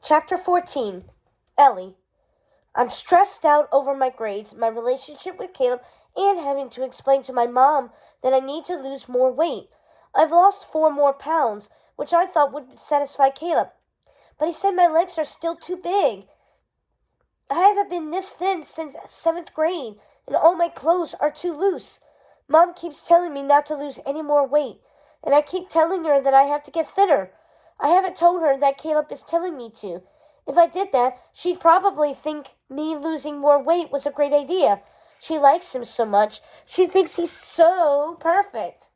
Chapter 14. Ellie. I'm stressed out over my grades, my relationship with Caleb, and having to explain to my mom that I need to lose more weight. I've lost 4 more pounds, which I thought would satisfy Caleb. But he said my legs are still too big. I haven't been this thin since 7th grade, and all my clothes are too loose. Mom keeps telling me not to lose any more weight, and I keep telling her that I have to get thinner. I haven't told her that Caleb is telling me to. If I did that, she'd probably think me losing more weight was a great idea. She likes him so much. She thinks he's so perfect.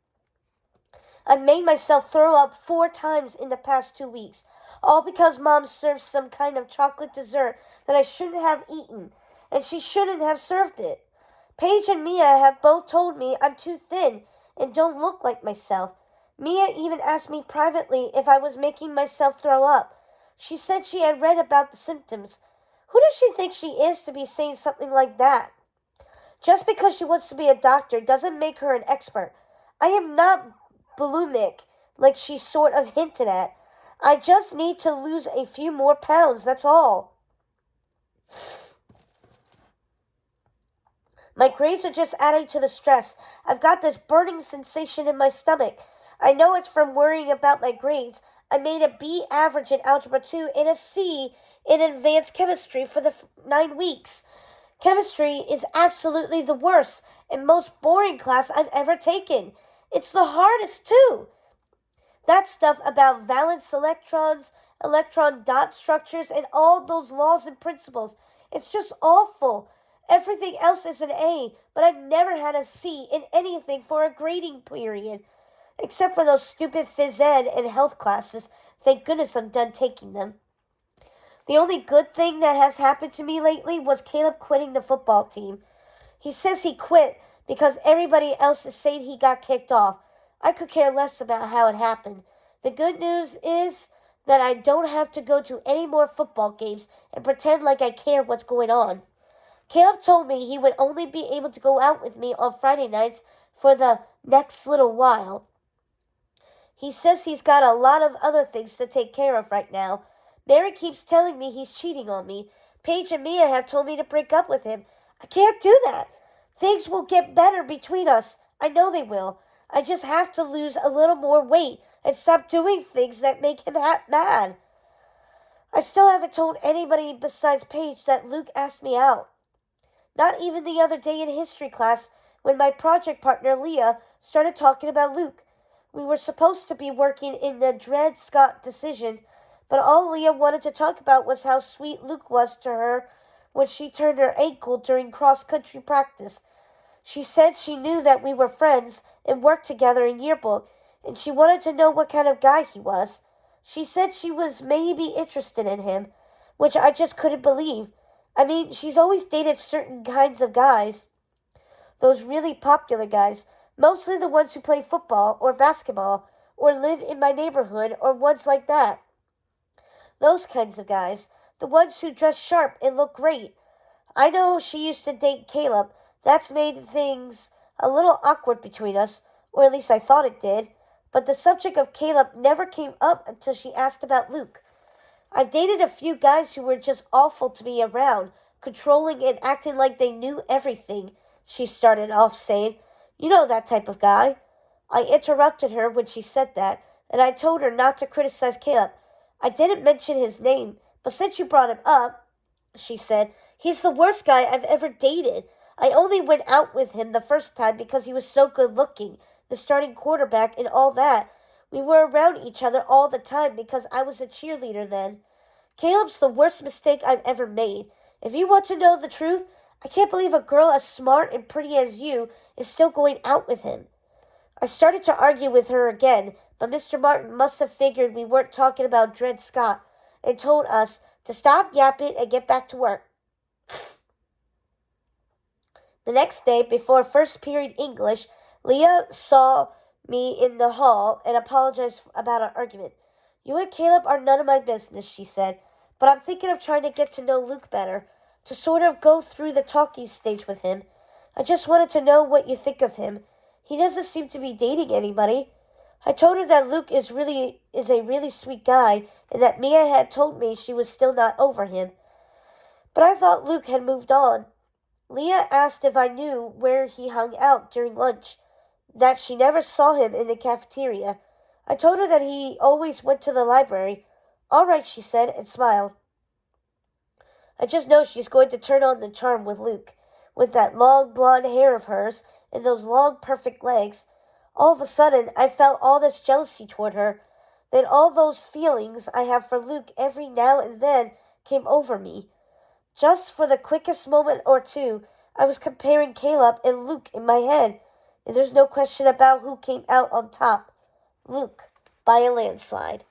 I've made myself throw up 4 times in the past 2 weeks, all because Mom served some kind of chocolate dessert that I shouldn't have eaten, and she shouldn't have served it. Paige and Mia have both told me I'm too thin and don't look like myself. Mia even asked me privately if I was making myself throw up. She said she had read about the symptoms. Who does she think she is to be saying something like that? Just because she wants to be a doctor doesn't make her an expert. I am not bulimic, like she sort of hinted at. I just need to lose a few more pounds, that's all. My grades are just adding to the stress. I've got this burning sensation in my stomach. I know it's from worrying about my grades. I made a B average in Algebra 2 and a C in Advanced Chemistry for the 9 weeks. Chemistry is absolutely the worst and most boring class I've ever taken. It's the hardest, too. That stuff about valence electrons, electron dot structures, and all those laws and principles. It's just awful. Everything else is an A, but I've never had a C in anything for a grading period. Except for those stupid phys ed and health classes. Thank goodness I'm done taking them. The only good thing that has happened to me lately was Caleb quitting the football team. He says he quit because everybody else is saying he got kicked off. I could care less about how it happened. The good news is that I don't have to go to any more football games and pretend like I care what's going on. Caleb told me he would only be able to go out with me on Friday nights for the next little while. He says he's got a lot of other things to take care of right now. Mary keeps telling me he's cheating on me. Paige and Mia have told me to break up with him. I can't do that. Things will get better between us. I know they will. I just have to lose a little more weight and stop doing things that make him mad. I still haven't told anybody besides Paige that Luke asked me out. Not even the other day in history class when my project partner Leah started talking about Luke. We were supposed to be working in the Dred Scott decision, but all Leah wanted to talk about was how sweet Luke was to her when she turned her ankle during cross-country practice. She said she knew that we were friends and worked together in yearbook, and she wanted to know what kind of guy he was. She said she was maybe interested in him, which I just couldn't believe. I mean, she's always dated certain kinds of guys. Those really popular guys. Mostly the ones who play football or basketball or live in my neighborhood or ones like that. Those kinds of guys. The ones who dress sharp and look great. I know she used to date Caleb. That's made things a little awkward between us, or at least I thought it did. But the subject of Caleb never came up until she asked about Luke. I've dated a few guys who were just awful to be around, controlling and acting like they knew everything, she started off saying. You know that type of guy. I interrupted her when she said that, and I told her not to criticize Caleb. I didn't mention his name, but since you brought him up, she said, he's the worst guy I've ever dated. I only went out with him the first time because he was so good looking, the starting quarterback and all that. We were around each other all the time because I was a cheerleader then. Caleb's the worst mistake I've ever made. If you want to know the truth, I can't believe a girl as smart and pretty as you is still going out with him. I started to argue with her again, but Mr. Martin must have figured we weren't talking about Dred Scott and told us to stop yapping and get back to work. The next day, before first period English, Leah saw me in the hall and apologized about our argument. You and Caleb are none of my business, she said, but I'm thinking of trying to get to know Luke better, to sort of go through the talking stage with him. I just wanted to know what you think of him. He doesn't seem to be dating anybody. I told her that Luke is a really sweet guy and that Mia had told me she was still not over him. But I thought Luke had moved on. Leah asked if I knew where he hung out during lunch, that she never saw him in the cafeteria. I told her that he always went to the library. All right, she said, and smiled. I just know she's going to turn on the charm with Luke, with that long blonde hair of hers and those long perfect legs. All of a sudden, I felt all this jealousy toward her. Then all those feelings I have for Luke every now and then came over me. Just for the quickest moment or two, I was comparing Caleb and Luke in my head, and there's no question about who came out on top. Luke, by a landslide.